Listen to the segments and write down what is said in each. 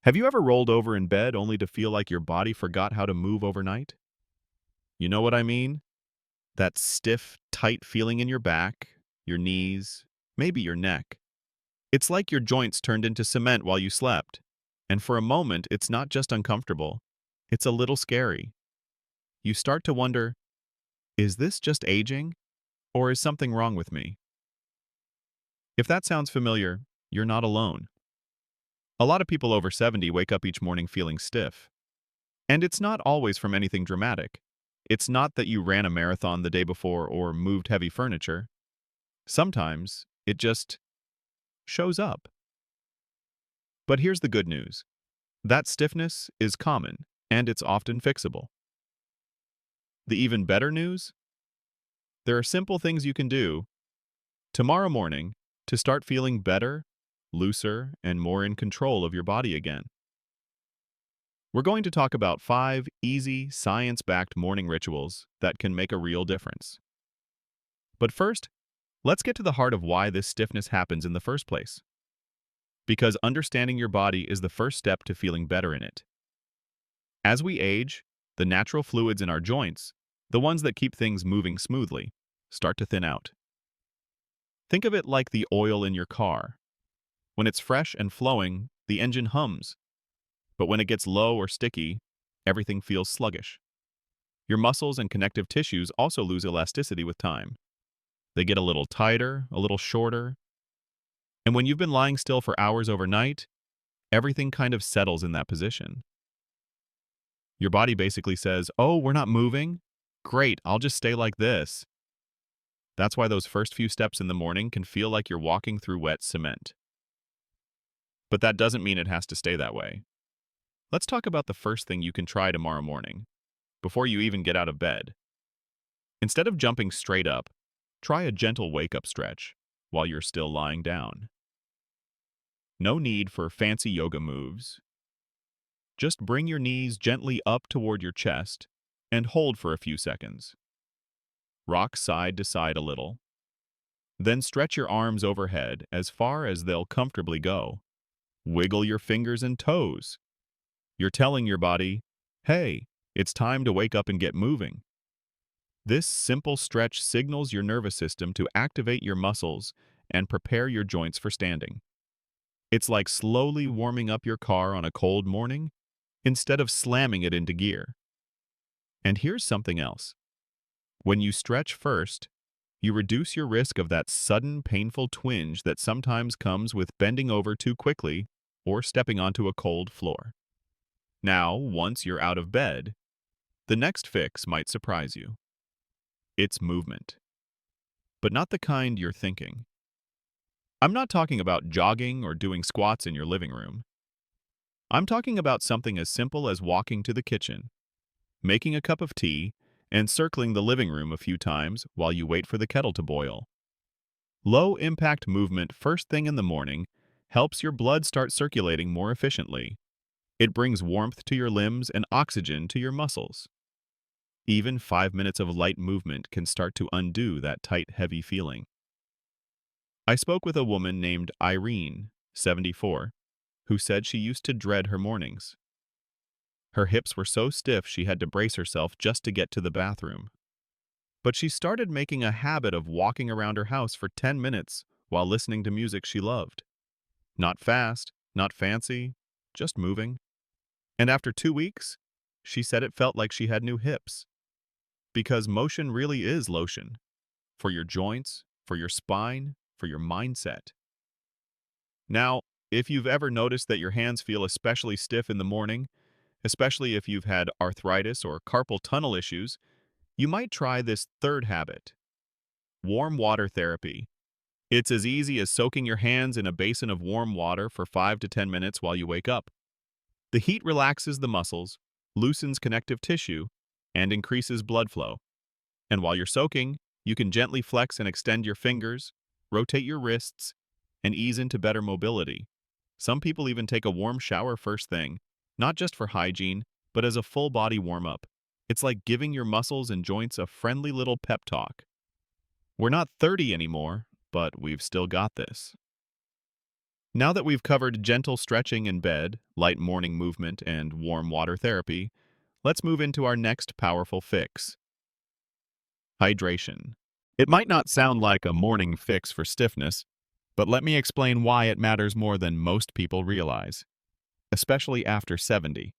Have you ever rolled over in bed only to feel like your body forgot how to move overnight? You know what I mean? That stiff, tight feeling in your back, your knees, maybe your neck. It's like your joints turned into cement while you slept. And for a moment, it's not just uncomfortable, it's a little scary. You start to wonder, is this just aging, or is something wrong with me? If that sounds familiar, you're not alone. A lot of people over 70 wake up each morning feeling stiff. And it's not always from anything dramatic. It's not that you ran a marathon the day before or moved heavy furniture. Sometimes it just shows up. But here's the good news. That stiffness is common, and it's often fixable. The even better news? There are simple things you can do tomorrow morning to start feeling better, looser, and more in control of your body again. We're going to talk about 5 easy, science-backed morning rituals that can make a real difference. But first, let's get to the heart of why this stiffness happens in the first place. Because understanding your body is the first step to feeling better in it. As we age, the natural fluids in our joints, the ones that keep things moving smoothly, start to thin out. Think of it like the oil in your car. When it's fresh and flowing, the engine hums. But when it gets low or sticky, everything feels sluggish. Your muscles and connective tissues also lose elasticity with time. They get a little tighter, a little shorter. And when you've been lying still for hours overnight, everything kind of settles in that position. Your body basically says, "Oh, we're not moving? Great, I'll just stay like this." That's why those first few steps in the morning can feel like you're walking through wet cement. But that doesn't mean it has to stay that way. Let's talk about the first thing you can try tomorrow morning, before you even get out of bed. Instead of jumping straight up, try a gentle wake-up stretch while you're still lying down. No need for fancy yoga moves. Just bring your knees gently up toward your chest and hold for a few seconds. Rock side to side a little. Then stretch your arms overhead as far as they'll comfortably go. Wiggle your fingers and toes. You're telling your body, "Hey, it's time to wake up and get moving." This simple stretch signals your nervous system to activate your muscles and prepare your joints for standing. It's like slowly warming up your car on a cold morning instead of slamming it into gear. And here's something else. When you stretch first, you reduce your risk of that sudden painful twinge that sometimes comes with bending over too quickly or stepping onto a cold floor. Now, once you're out of bed, the next fix might surprise you. It's movement. But not the kind you're thinking. I'm not talking about jogging or doing squats in your living room. I'm talking about something as simple as walking to the kitchen, making a cup of tea, and circling the living room a few times while you wait for the kettle to boil. Low-impact movement first thing in the morning helps your blood start circulating more efficiently. It brings warmth to your limbs and oxygen to your muscles. Even 5 minutes of light movement can start to undo that tight, heavy feeling. I spoke with a woman named Irene, 74, who said she used to dread her mornings. Her hips were so stiff she had to brace herself just to get to the bathroom. But she started making a habit of walking around her house for 10 minutes while listening to music she loved. Not fast, not fancy, just moving. And after 2 weeks, she said it felt like she had new hips. Because motion really is lotion. For your joints, for your spine, for your mindset. Now, if you've ever noticed that your hands feel especially stiff in the morning, especially if you've had arthritis or carpal tunnel issues, you might try this third habit. Warm water therapy. It's as easy as soaking your hands in a basin of warm water for 5 to 10 minutes while you wake up. The heat relaxes the muscles, loosens connective tissue, and increases blood flow. And while you're soaking, you can gently flex and extend your fingers, rotate your wrists, and ease into better mobility. Some people even take a warm shower first thing, not just for hygiene, but as a full-body warm-up. It's like giving your muscles and joints a friendly little pep talk. We're not 30 anymore, but we've still got this. Now that we've covered gentle stretching in bed, light morning movement, and warm water therapy, let's move into our next powerful fix: hydration. It might not sound like a morning fix for stiffness, but let me explain why it matters more than most people realize, especially after 70.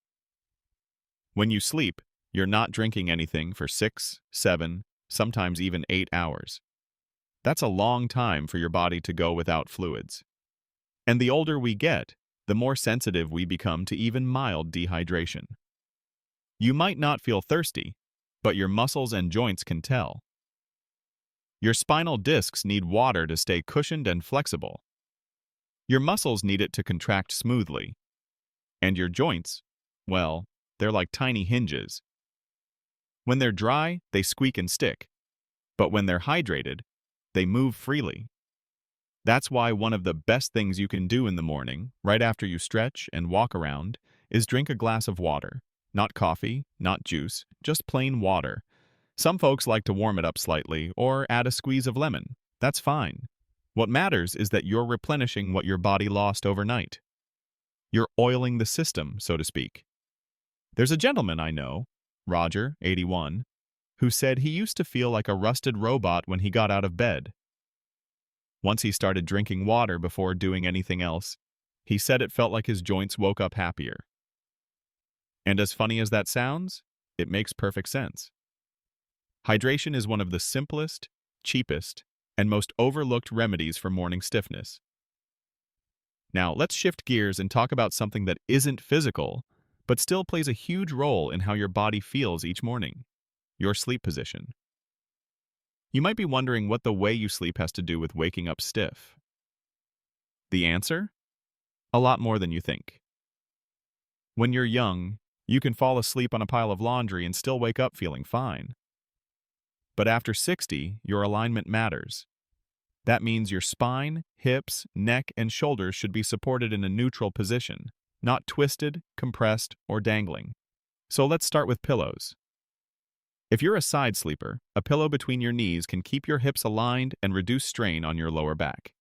When you sleep, you're not drinking anything for 6, 7, sometimes even 8 hours. That's a long time for your body to go without fluids. And the older we get, the more sensitive we become to even mild dehydration. You might not feel thirsty, but your muscles and joints can tell. Your spinal discs need water to stay cushioned and flexible. Your muscles need it to contract smoothly. And your joints, well, they're like tiny hinges. When they're dry, they squeak and stick. But when they're hydrated, they move freely. That's why one of the best things you can do in the morning, right after you stretch and walk around, is drink a glass of water. Not coffee, not juice, just plain water. Some folks like to warm it up slightly or add a squeeze of lemon. That's fine. What matters is that you're replenishing what your body lost overnight. You're oiling the system, so to speak. There's a gentleman I know, Roger, 81, who said he used to feel like a rusted robot when he got out of bed. Once he started drinking water before doing anything else, he said it felt like his joints woke up happier. And as funny as that sounds, it makes perfect sense. Hydration is one of the simplest, cheapest, and most overlooked remedies for morning stiffness. Now, let's shift gears and talk about something that isn't physical, but still plays a huge role in how your body feels each morning: your sleep position. You might be wondering what the way you sleep has to do with waking up stiff. The answer? A lot more than you think. When you're young, you can fall asleep on a pile of laundry and still wake up feeling fine. But after 60, your alignment matters. That means your spine, hips, neck, and shoulders should be supported in a neutral position, not twisted, compressed, or dangling. So let's start with pillows. If you're a side sleeper, a pillow between your knees can keep your hips aligned and reduce strain on your lower back.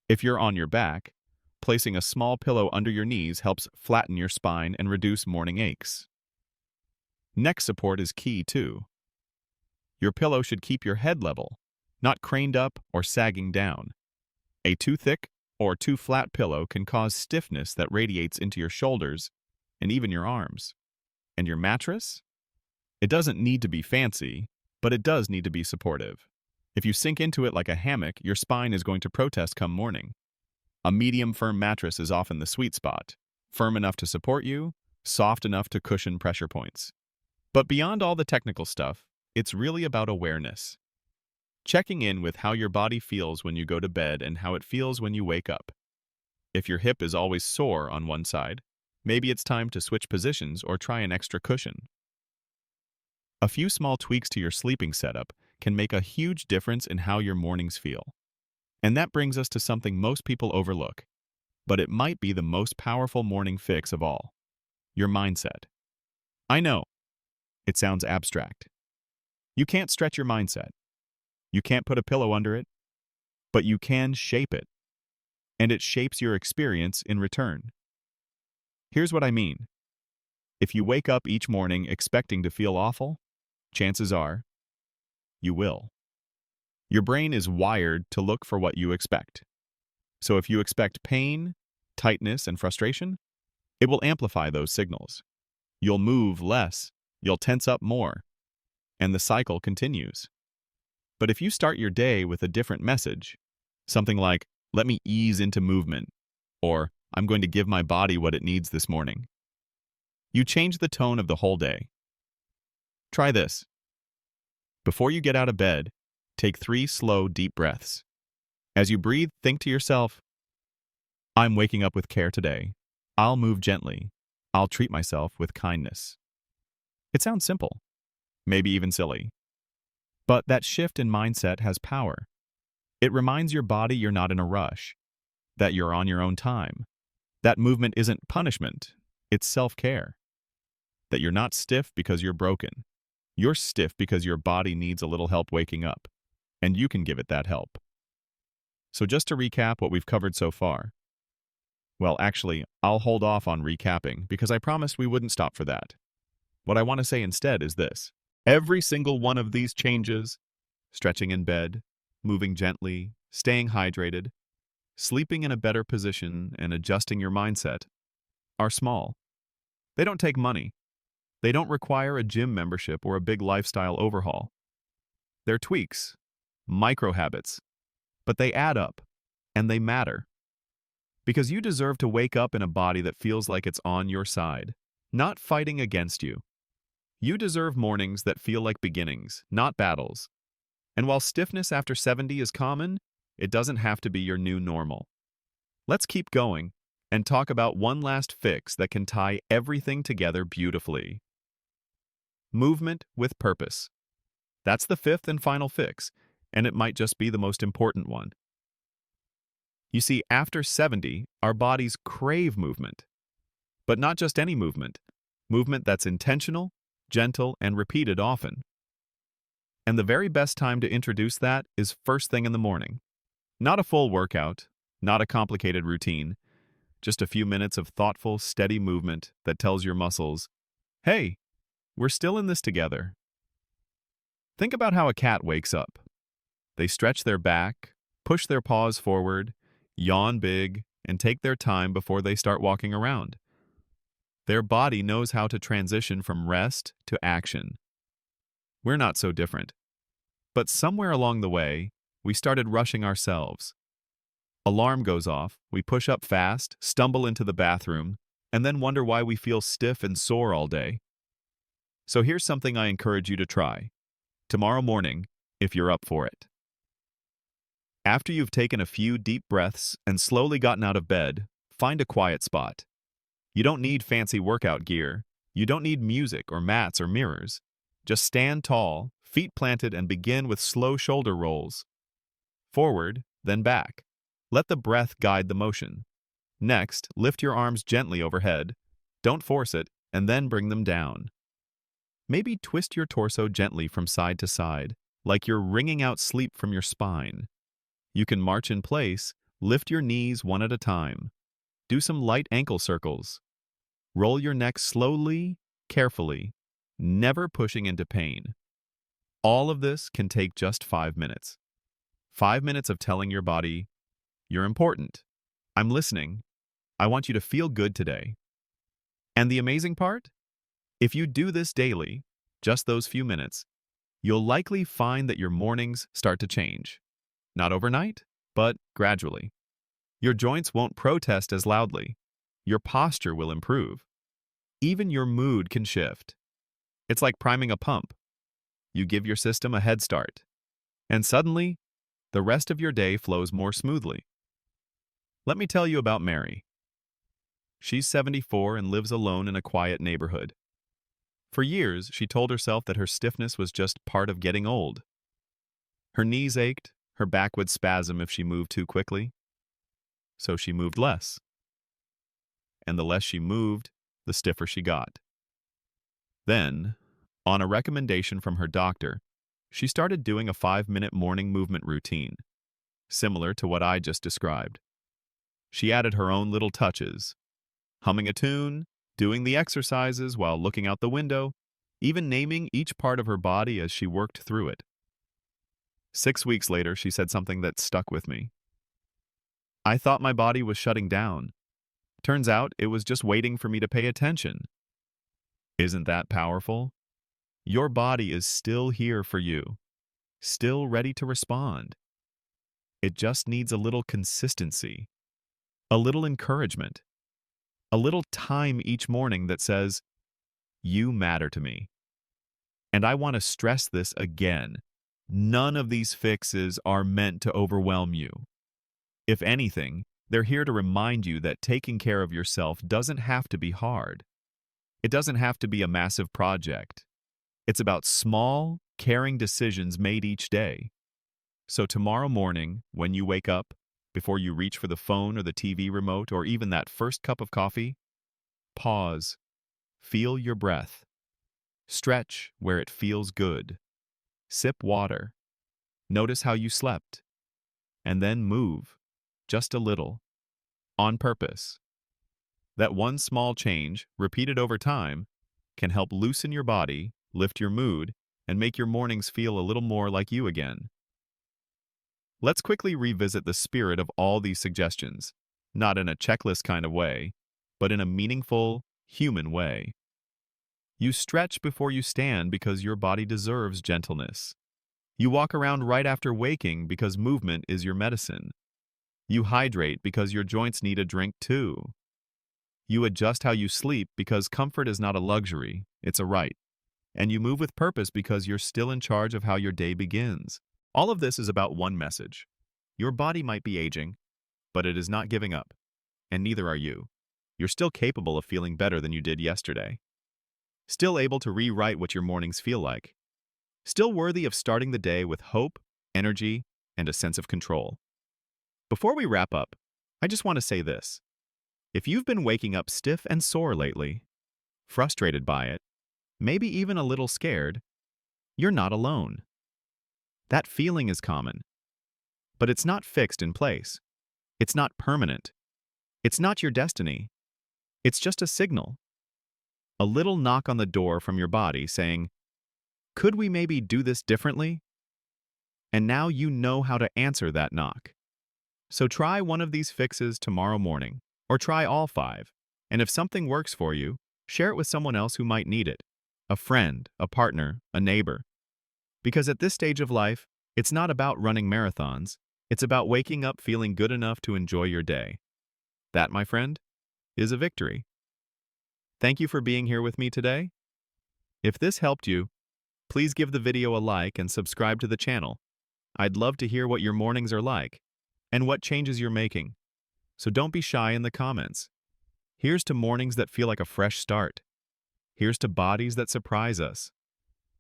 If you're on your back, placing a small pillow under your knees helps flatten your spine and reduce morning aches. Neck support is key too. Your pillow should keep your head level, not craned up or sagging down. A too thick or too flat pillow can cause stiffness that radiates into your shoulders and even your arms. And your mattress? It doesn't need to be fancy, but it does need to be supportive. If you sink into it like a hammock, your spine is going to protest come morning. A medium firm mattress is often the sweet spot, firm enough to support you, soft enough to cushion pressure points. But beyond all the technical stuff, it's really about awareness. Checking in with how your body feels when you go to bed and how it feels when you wake up. If your hip is always sore on one side, maybe it's time to switch positions or try an extra cushion. A few small tweaks to your sleeping setup can make a huge difference in how your mornings feel. And that brings us to something most people overlook, but it might be the most powerful morning fix of all: your mindset. I know, it sounds abstract. You can't stretch your mindset. You can't put a pillow under it, but you can shape it. And it shapes your experience in return. Here's what I mean. If you wake up each morning expecting to feel awful, chances are you will. Your brain is wired to look for what you expect. So if you expect pain, tightness, and frustration, it will amplify those signals. You'll move less, you'll tense up more, and the cycle continues. But if you start your day with a different message, something like, "Let me ease into movement," or "I'm going to give my body what it needs this morning," you change the tone of the whole day. Try this. Before you get out of bed, take 3 slow, deep breaths. As you breathe, think to yourself, "I'm waking up with care today. I'll move gently. I'll treat myself with kindness." It sounds simple, maybe even silly. But that shift in mindset has power. It reminds your body you're not in a rush, that you're on your own time. That movement isn't punishment, it's self-care. That you're not stiff because you're broken. You're stiff because your body needs a little help waking up, and you can give it that help. So just to recap what we've covered so far: Well, actually, I'll hold off on recapping because I promised we wouldn't stop for that. What I want to say instead is this. Every single one of these changes, stretching in bed, moving gently, staying hydrated, sleeping in a better position, and adjusting your mindset, are small. They don't take money. They don't require a gym membership or a big lifestyle overhaul. They're tweaks, micro habits, but they add up, and they matter. Because you deserve to wake up in a body that feels like it's on your side, not fighting against you. You deserve mornings that feel like beginnings, not battles. And while stiffness after 70 is common, it doesn't have to be your new normal. Let's keep going and talk about one last fix that can tie everything together beautifully. Movement with purpose. That's the fifth and final fix, and it might just be the most important one. You see, after 70, our bodies crave movement. But not just any movement. Movement that's intentional, gentle, and repeated often. And the very best time to introduce that is first thing in the morning. Not a full workout, not a complicated routine, just a few minutes of thoughtful, steady movement that tells your muscles, hey, we're still in this together. Think about how a cat wakes up. They stretch their back, push their paws forward, yawn big, and take their time before they start walking around. Their body knows how to transition from rest to action. We're not so different. But somewhere along the way, we started rushing ourselves. Alarm goes off, we push up fast, stumble into the bathroom, and then wonder why we feel stiff and sore all day. So here's something I encourage you to try. Tomorrow morning, if you're up for it. After you've taken a few deep breaths and slowly gotten out of bed, find a quiet spot. You don't need fancy workout gear. You don't need music or mats or mirrors. Just stand tall, feet planted, and begin with slow shoulder rolls. Forward, then back. Let the breath guide the motion. Next, lift your arms gently overhead. Don't force it, and then bring them down. Maybe twist your torso gently from side to side, like you're wringing out sleep from your spine. You can march in place, lift your knees one at a time. Do some light ankle circles. Roll your neck slowly, carefully, never pushing into pain. All of this can take just 5 minutes. 5 minutes of telling your body, you're important. I'm listening. I want you to feel good today. And the amazing part? If you do this daily, just those few minutes, you'll likely find that your mornings start to change. Not overnight, but gradually. Your joints won't protest as loudly. Your posture will improve. Even your mood can shift. It's like priming a pump. You give your system a head start. And suddenly, the rest of your day flows more smoothly. Let me tell you about Mary. She's 74 and lives alone in a quiet neighborhood. For years, she told herself that her stiffness was just part of getting old. Her knees ached, her back would spasm if she moved too quickly. So she moved less. And the less she moved, the stiffer she got. Then, on a recommendation from her doctor, she started doing a 5-minute morning movement routine, similar to what I just described. She added her own little touches, humming a tune, doing the exercises while looking out the window, even naming each part of her body as she worked through it. 6 weeks later, she said something that stuck with me. I thought my body was shutting down. Turns out it was just waiting for me to pay attention. Isn't that powerful? Your body is still here for you, still ready to respond. It just needs a little consistency, a little encouragement, a little time each morning that says, you matter to me. And I want to stress this again. None of these fixes are meant to overwhelm you. If anything, they're here to remind you that taking care of yourself doesn't have to be hard. It doesn't have to be a massive project. It's about small, caring decisions made each day. So tomorrow morning, when you wake up, before you reach for the phone or the TV remote or even that first cup of coffee, pause, feel your breath, stretch where it feels good, sip water, notice how you slept, and then move, just a little, on purpose, That one small change, repeated over time, can help loosen your body, lift your mood, and make your mornings feel a little more like you again. Let's quickly revisit the spirit of all these suggestions, not in a checklist kind of way, but in a meaningful, human way. You stretch before you stand because your body deserves gentleness. You walk around right after waking because movement is your medicine. You hydrate because your joints need a drink too. You adjust how you sleep because comfort is not a luxury, it's a right. And you move with purpose because you're still in charge of how your day begins. All of this is about one message. Your body might be aging, but it is not giving up, and neither are you. You're still capable of feeling better than you did yesterday. Still able to rewrite what your mornings feel like. Still worthy of starting the day with hope, energy, and a sense of control. Before we wrap up, I just want to say this. If you've been waking up stiff and sore lately, frustrated by it, maybe even a little scared, you're not alone. That feeling is common, but it's not fixed in place. It's not permanent. It's not your destiny. It's just a signal. A little knock on the door from your body saying, "Could we maybe do this differently?" And now you know how to answer that knock. So try one of these fixes tomorrow morning, or try all 5. And if something works for you, share it with someone else who might need it. A friend, a partner, a neighbor. Because at this stage of life, it's not about running marathons. It's about waking up feeling good enough to enjoy your day. That, my friend, is a victory. Thank you for being here with me today. If this helped you, please give the video a like and subscribe to the channel. I'd love to hear what your mornings are like and what changes you're making. So don't be shy in the comments. Here's to mornings that feel like a fresh start. Here's to bodies that surprise us.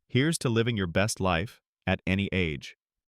Here's to living your best life at any age.